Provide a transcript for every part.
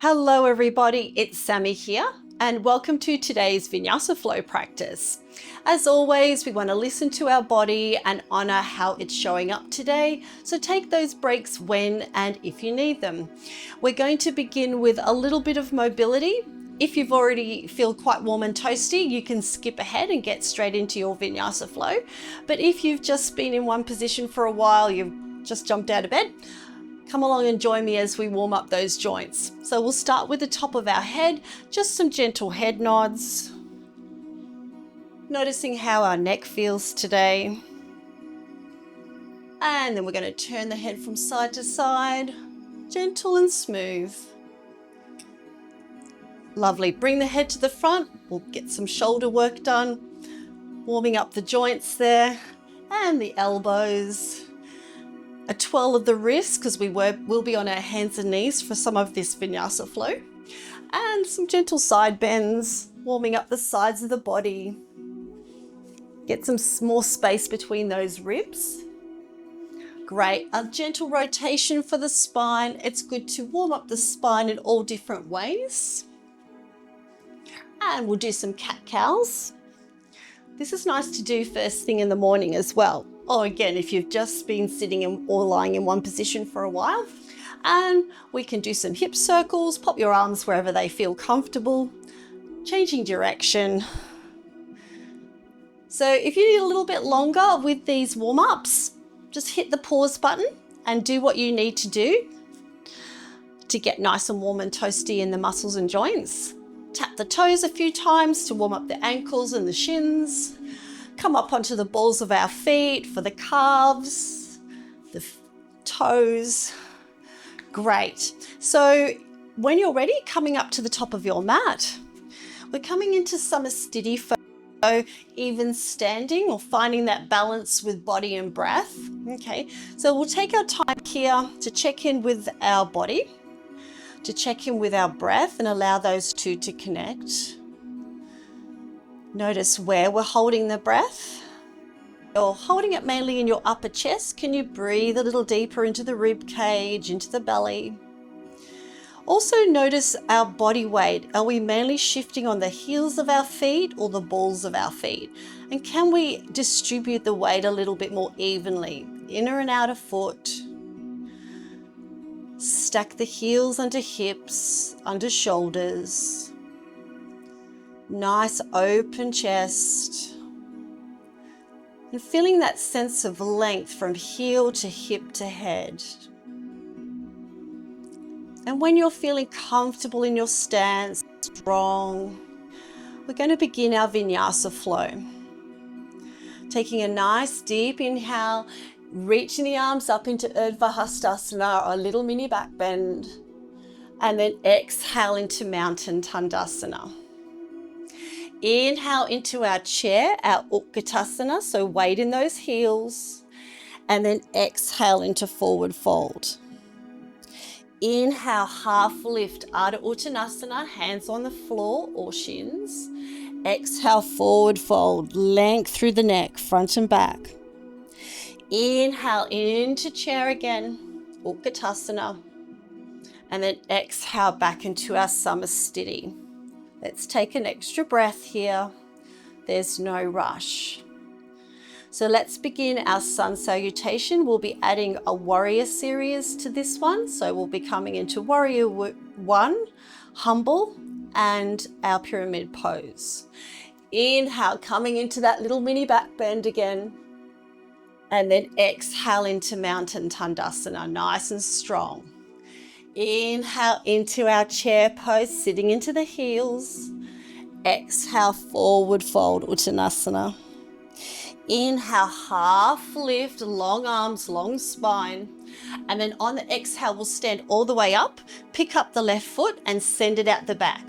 Hello everybody, it's Sammy here and welcome to today's Vinyasa Flow practice. As always, we want to listen to our body and honor how it's showing up today, so take those breaks when and if you need them. We're going to begin with a little bit of mobility. If you've already feel quite warm and toasty, you can skip ahead and get straight into your Vinyasa Flow. But if you've just been in one position for a while, you've just jumped out of bed, come along and join me as we warm up those joints. So we'll start with the top of our head, just some gentle head nods. Noticing how our neck feels today. And then we're going to turn the head from side to side, gentle and smooth. Lovely. Bring the head to the front. We'll get some shoulder work done, warming up the joints there and the elbows. A twirl of the wrists because we'll be on our hands and knees for some of this Vinyasa Flow. And some gentle side bends, warming up the sides of the body. Get some more space between those ribs. Great. A gentle rotation for the spine. It's good to warm up the spine in all different ways. And we'll do some cat-cows. This is nice to do first thing in the morning as well. Or again, if you've just been sitting or lying in one position for a while. And we can do some hip circles, pop your arms wherever they feel comfortable, changing direction. So if you need a little bit longer with these warm-ups, just hit the pause button and do what you need to do to get nice and warm and toasty in the muscles and joints. Tap the toes a few times to warm up the ankles and the shins. Come up onto the balls of our feet for the calves, the toes. Great. So when you're ready, coming up to the top of your mat, we're coming into Samastiti flow, even standing or finding that balance with body and breath. Okay, so we'll take our time here to check in with our body, to check in with our breath and allow those two to connect. Notice where we're holding the breath. You're holding it mainly in your upper chest. Can you breathe a little deeper into the rib cage, into the belly? Also notice our body weight. Are we mainly shifting on the heels of our feet or the balls of our feet? And can we distribute the weight a little bit more evenly? Inner and outer foot. Stack the heels under hips, under shoulders. Nice open chest. And feeling that sense of length from heel to hip to head. And when you're feeling comfortable in your stance, strong, we're going to begin our Vinyasa Flow. Taking a nice deep inhale, reaching the arms up into Urdhva Hastasana, or a little mini back bend, and then exhale into Mountain Tandasana. Inhale into our chair, our Utkatasana, so weight in those heels, and then exhale into forward fold. Inhale, half lift, Ardha Uttanasana, hands on the floor or shins. Exhale, forward fold, length through the neck, front and back. Inhale into chair again, Utkatasana, and then exhale back into our Samastiti. Let's take an extra breath here. There's no rush. So let's begin our sun salutation. We'll be adding a warrior series to this one. So we'll be coming into warrior 1, humble, and our pyramid pose. Inhale, coming into that little mini back bend again. And then exhale into Mountain Tandasana, nice and strong. Inhale into our chair pose, sitting into the heels. Exhale, forward fold, Uttanasana. Inhale, half lift, long arms, long spine. And then on the exhale, we'll stand all the way up, pick up the left foot and send it out the back.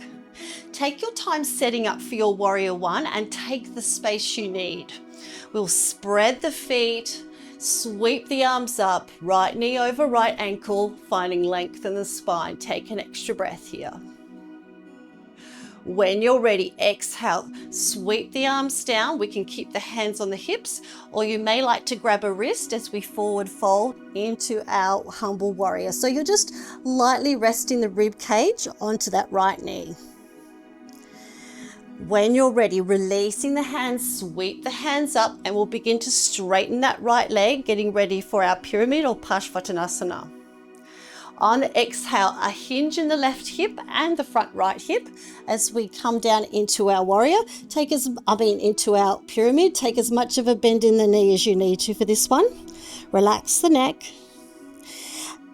Take your time setting up for your warrior 1 and take the space you need. We'll spread the feet, sweep the arms up, right knee over right ankle, finding length in the spine. Take an extra breath here. When you're ready, exhale, sweep the arms down. We can keep the hands on the hips, or you may like to grab a wrist as we forward fold into our humble warrior. So you're just lightly resting the rib cage onto that right knee. When you're ready, releasing the hands, sweep the hands up, and we'll begin to straighten that right leg, getting ready for our pyramid or Parsvottanasana. On the exhale, a hinge in the left hip and the front right hip as we come down into our warrior. Into our pyramid. Take as much of a bend in the knee as you need to for this one. Relax the neck.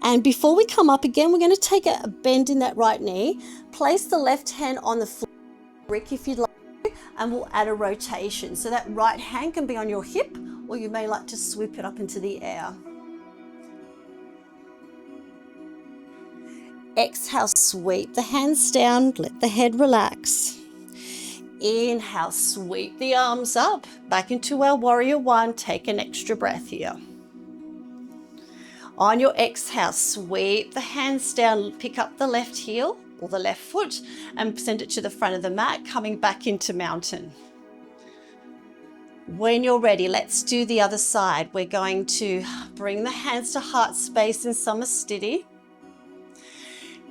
And before we come up again, we're going to take a bend in that right knee. Place the left hand on the floor, brick if you'd like, and we'll add a rotation. So that right hand can be on your hip, or you may like to sweep it up into the air. Exhale, sweep the hands down, let the head relax. Inhale, sweep the arms up, back into our warrior one. Take an extra breath here. On your exhale, sweep the hands down, pick up the left heel or the left foot and send it to the front of the mat, coming back into mountain. When you're ready, let's do the other side. We're going to bring the hands to heart space in Samasthiti.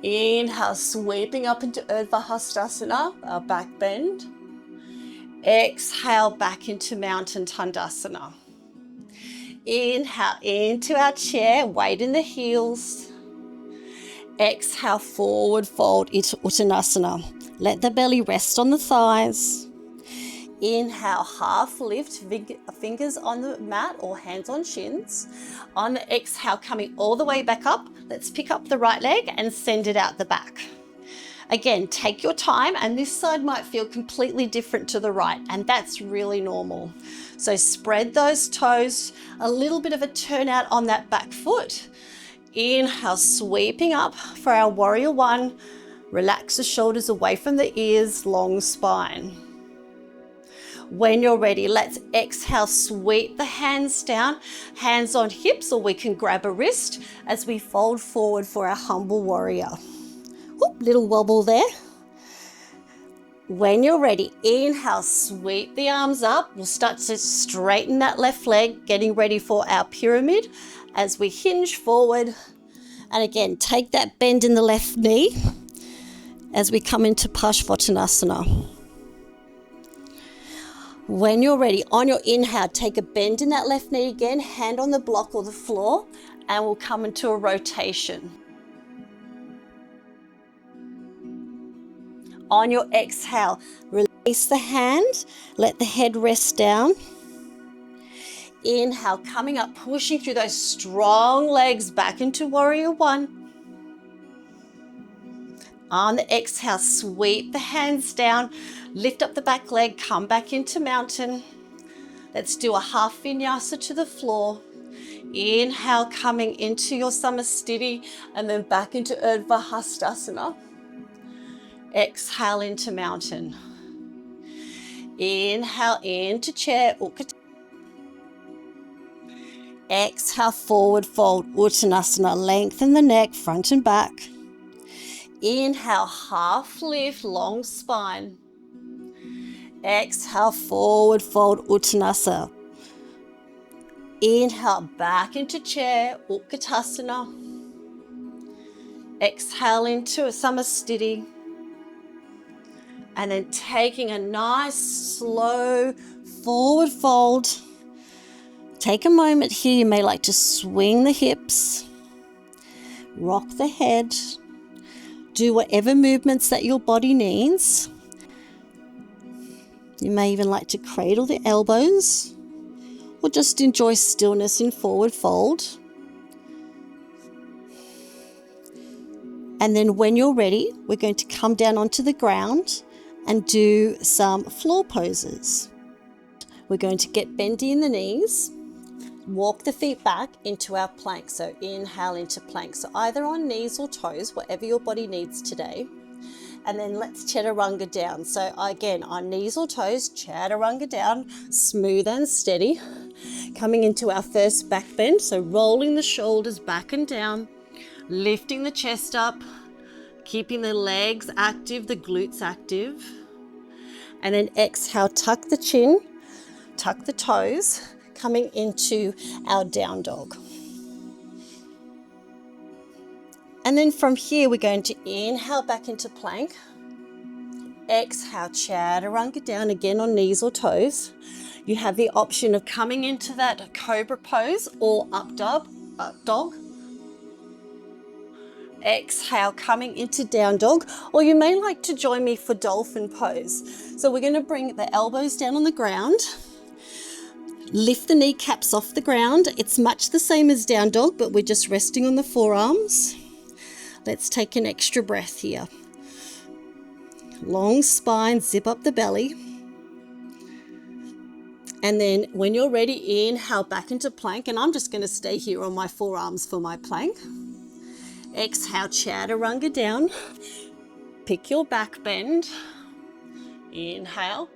Inhale, sweeping up into Urdhva Hastasana, our back bend. Exhale, back into Mountain Tandasana. Inhale, into our chair, weight in the heels. Exhale, forward fold into Uttanasana. Let the belly rest on the thighs. Inhale, half lift, fingers on the mat or hands on shins. On the exhale, coming all the way back up, let's pick up the right leg and send it out the back. Again, take your time, and this side might feel completely different to the right, and that's really normal. So spread those toes, a little bit of a turnout on that back foot. Inhale, sweeping up for our warrior one. Relax the shoulders away from the ears, long spine. When you're ready, let's exhale, sweep the hands down, hands on hips, or we can grab a wrist as we fold forward for our humble warrior. Whoop, little wobble there. When you're ready, inhale, sweep the arms up. We'll start to straighten that left leg, getting ready for our pyramid as we hinge forward. And again, take that bend in the left knee as we come into Parsvottanasana. When you're ready, on your inhale, take a bend in that left knee again, hand on the block or the floor, and we'll come into a rotation. On your exhale, release the hand, let the head rest down. Inhale, coming up, pushing through those strong legs back into warrior one. On the exhale, sweep the hands down, lift up the back leg, come back into mountain. Let's do a half vinyasa to the floor. Inhale, coming into your Samasthiti, and then back into Urdhva Hastasana. Exhale into mountain. Inhale into chair, Uttanasana. Exhale, forward fold, Uttanasana. Lengthen the neck, front and back. Inhale, half lift, long spine. Exhale, forward fold, Uttanasana. Inhale, back into chair, Utkatasana. Exhale into a Samasthiti. And then taking a nice, slow forward fold. Take a moment here. You may like to swing the hips, rock the head. Do whatever movements that your body needs. You may even like to cradle the elbows or just enjoy stillness in forward fold. And then when you're ready, we're going to come down onto the ground and do some floor poses. We're going to get bendy in the knees. Walk the feet back into our plank. So inhale into plank. So either on knees or toes, whatever your body needs today. And then let's chaturanga down. So again, on knees or toes, chaturanga down, smooth and steady. Coming into our first back bend. So rolling the shoulders back and down, lifting the chest up, Keeping the legs active, the glutes active. And then exhale, tuck the chin, tuck the toes, coming into our down dog. And then from here, we're going to inhale back into plank. Exhale, chaturanga down again on knees or toes. You have the option of coming into that cobra pose or up dog. Exhale, coming into down dog, or you may like to join me for dolphin pose. So we're going to bring the elbows down on the ground. Lift the kneecaps off the ground. It's much the same as down dog, but we're just resting on the forearms. Let's take an extra breath here. Long spine, zip up the belly. And then when you're ready, inhale back into plank. And I'm just going to stay here on my forearms for my plank. Exhale, chaturanga down. Pick your back bend. Inhale.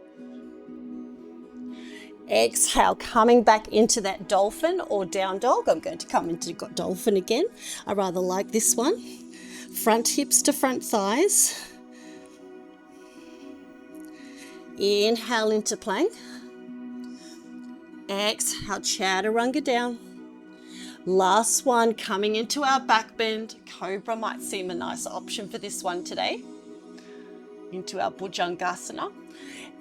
Exhale, coming back into that dolphin or down dog. I'm going to come into dolphin again. I rather like this one. Front hips to front thighs. Inhale into plank. Exhale, chaturanga down. Last one, coming into our back bend. Cobra might seem a nice option for this one today. Into our Bhujangasana.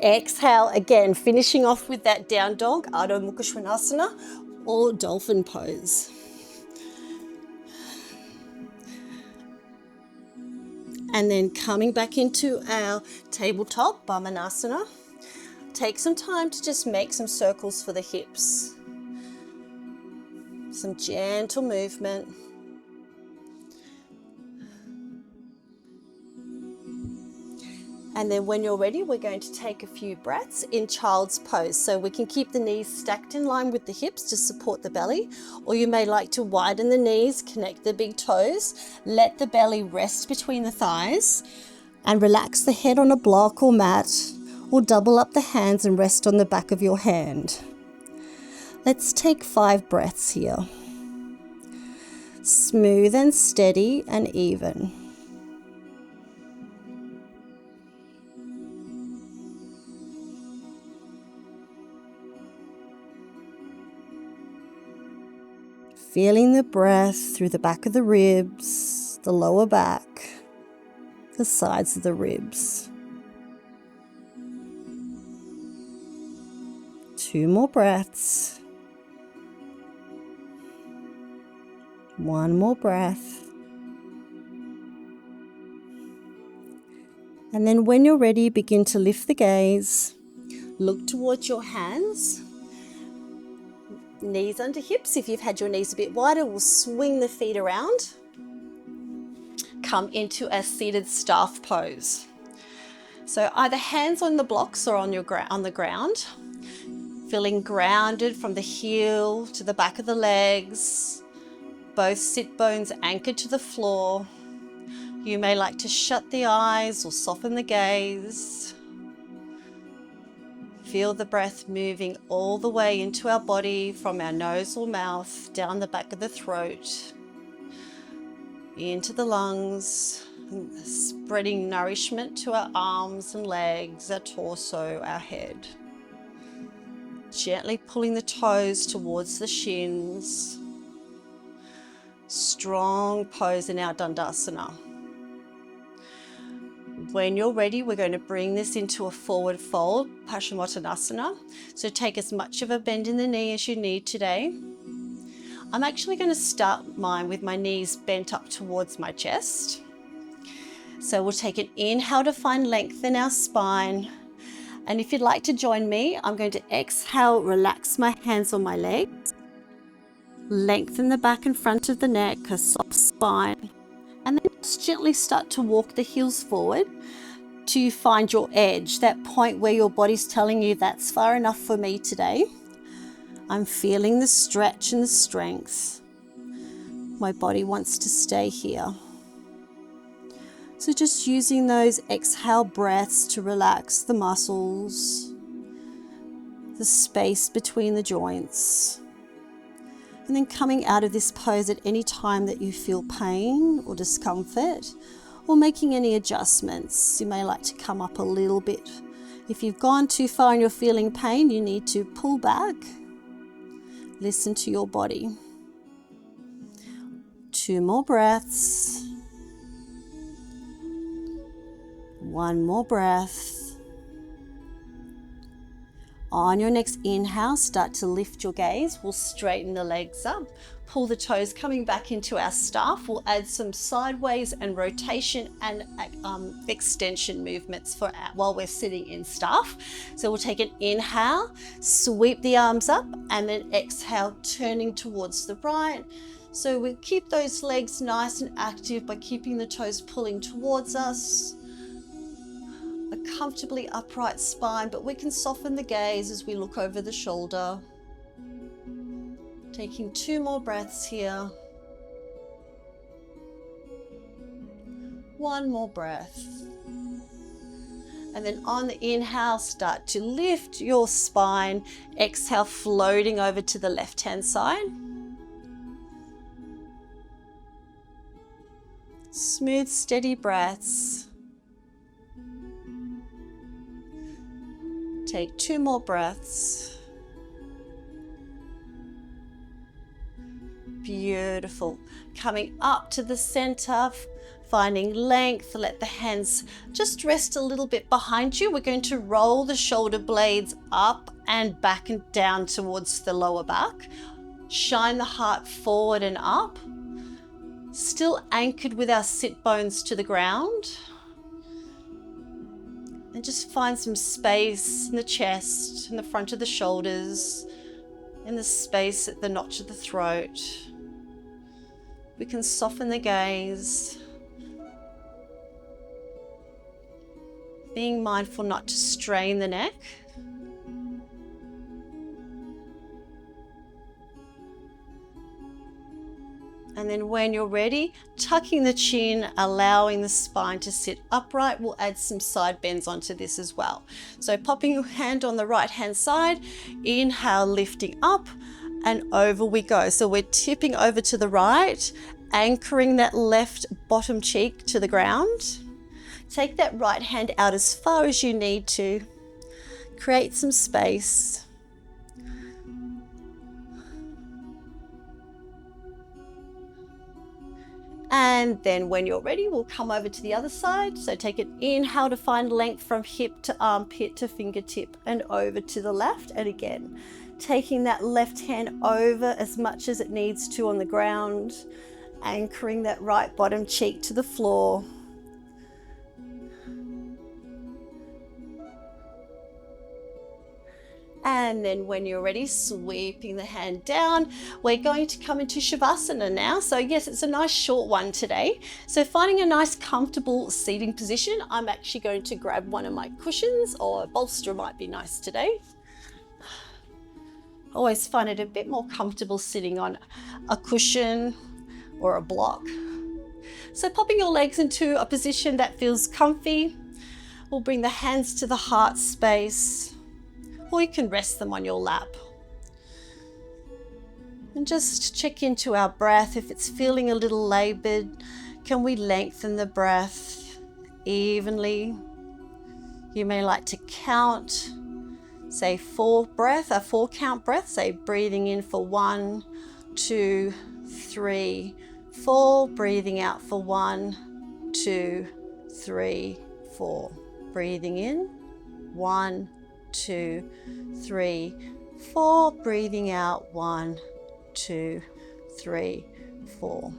Exhale again, finishing off with that down dog, Adho Mukha Svanasana or dolphin pose. And then coming back into our tabletop, Bamanasana. Take some time to just make some circles for the hips. Some gentle movement. And then when you're ready, we're going to take a few breaths in child's pose. So we can keep the knees stacked in line with the hips to support the belly, or you may like to widen the knees, connect the big toes, let the belly rest between the thighs, and relax the head on a block or mat, or double up the hands and rest on the back of your hand. Let's take 5 breaths here. Smooth and steady and even. Feeling the breath through the back of the ribs, the lower back, the sides of the ribs. 2 more breaths. 1 more breath. And then when you're ready, begin to lift the gaze. Look towards your hands. Knees under hips. If you've had your knees a bit wider, we'll swing the feet around. Come into a seated staff pose. So either hands on the blocks or on the ground. Feeling grounded from the heel to the back of the legs. Both sit bones anchored to the floor. You may like to shut the eyes or soften the gaze. Feel the breath moving all the way into our body from our nose or mouth, down the back of the throat, into the lungs, spreading nourishment to our arms and legs, our torso, our head. Gently pulling the toes towards the shins. Strong pose in our Dandasana. When you're ready, we're going to bring this into a forward fold, Paschimottanasana. So take as much of a bend in the knee as you need today. I'm actually going to start mine with my knees bent up towards my chest. So we'll take an inhale to find length in our spine. And if you'd like to join me, I'm going to exhale, relax my hands on my legs. Lengthen the back and front of the neck, a soft spine. And then just gently start to walk the heels forward till you find your edge, that point where your body's telling you that's far enough for me today. I'm feeling the stretch and the strength. My body wants to stay here. So just using those exhale breaths to relax the muscles, the space between the joints. And then coming out of this pose at any time that you feel pain or discomfort, or making any adjustments. You may like to come up a little bit. If you've gone too far and you're feeling pain, you need to pull back. Listen to your body. 2 more breaths. 1 more breath. On your next inhale, start to lift your gaze. We'll straighten the legs up, pull the toes coming back into our staff. We'll add some sideways and rotation and extension movements while we're sitting in staff. So we'll take an inhale, sweep the arms up, and then exhale, turning towards the right. So we keep those legs nice and active by keeping the toes pulling towards us. A comfortably upright spine, but we can soften the gaze as we look over the shoulder. Taking 2 more breaths here. 1 more breath. And then on the inhale, start to lift your spine. Exhale, floating over to the left-hand side. Smooth, steady breaths. Take 2 more breaths. Beautiful. Coming up to the center, finding length. Let the hands just rest a little bit behind you. We're going to roll the shoulder blades up and back and down towards the lower back. Shine the heart forward and up. Still anchored with our sit bones to the ground. And just find some space in the chest, in the front of the shoulders, in the space at the notch of the throat. We can soften the gaze, being mindful not to strain the neck. And then when you're ready, tucking the chin, allowing the spine to sit upright. We'll add some side bends onto this as well. So popping your hand on the right hand side, inhale, lifting up and over we go. So we're tipping over to the right, anchoring that left bottom cheek to the ground. Take that right hand out as far as you need to. Create some space. And then when you're ready, we'll come over to the other side. So take an inhale to find length from hip to armpit to fingertip and over to the left. And again, taking that left hand over as much as it needs to on the ground, anchoring that right bottom cheek to the floor. And then when you're ready, sweeping the hand down, we're going to come into Shavasana now. So yes, it's a nice short one today. So finding a nice comfortable seating position, I'm actually going to grab one of my cushions, or a bolster might be nice today. I always find it a bit more comfortable sitting on a cushion or a block. So popping your legs into a position that feels comfy. We'll bring the hands to the heart space, or you can rest them on your lap. And just check into our breath. If it's feeling a little labored, can we lengthen the breath evenly? You may like to count, say 4 count breath, say breathing in for 1, 2, 3, 4, breathing out for 1, 2, 3, 4. Breathing in, 1, 2, 3, 4. Breathing out, 1, 2, 3, 4.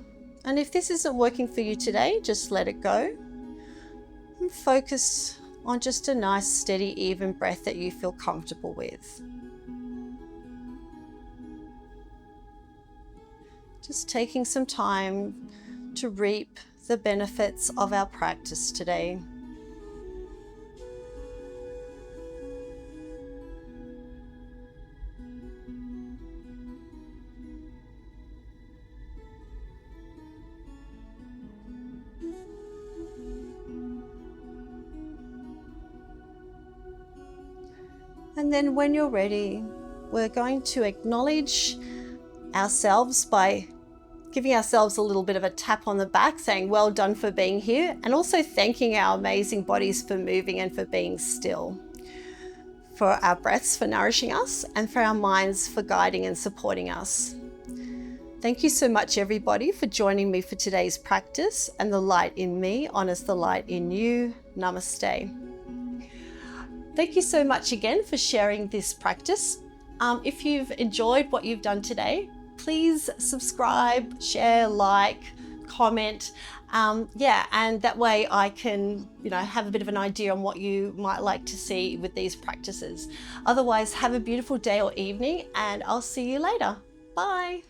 And if this isn't working for you today, just let it go and focus on just a nice, steady, even breath that you feel comfortable with. Just taking some time to reap the benefits of our practice today. And then when you're ready, we're going to acknowledge ourselves by giving ourselves a little bit of a tap on the back, saying well done for being here, and also thanking our amazing bodies for moving and for being still, for our breaths for nourishing us, and for our minds for guiding and supporting us. Thank you so much, everybody, for joining me for today's practice, and the light in me honors the light in you. Namaste. Thank you so much again for sharing this practice. If you've enjoyed what you've done today, please subscribe, share, like, comment. And that way I can, have a bit of an idea on what you might like to see with these practices. Otherwise, have a beautiful day or evening, and I'll see you later. Bye.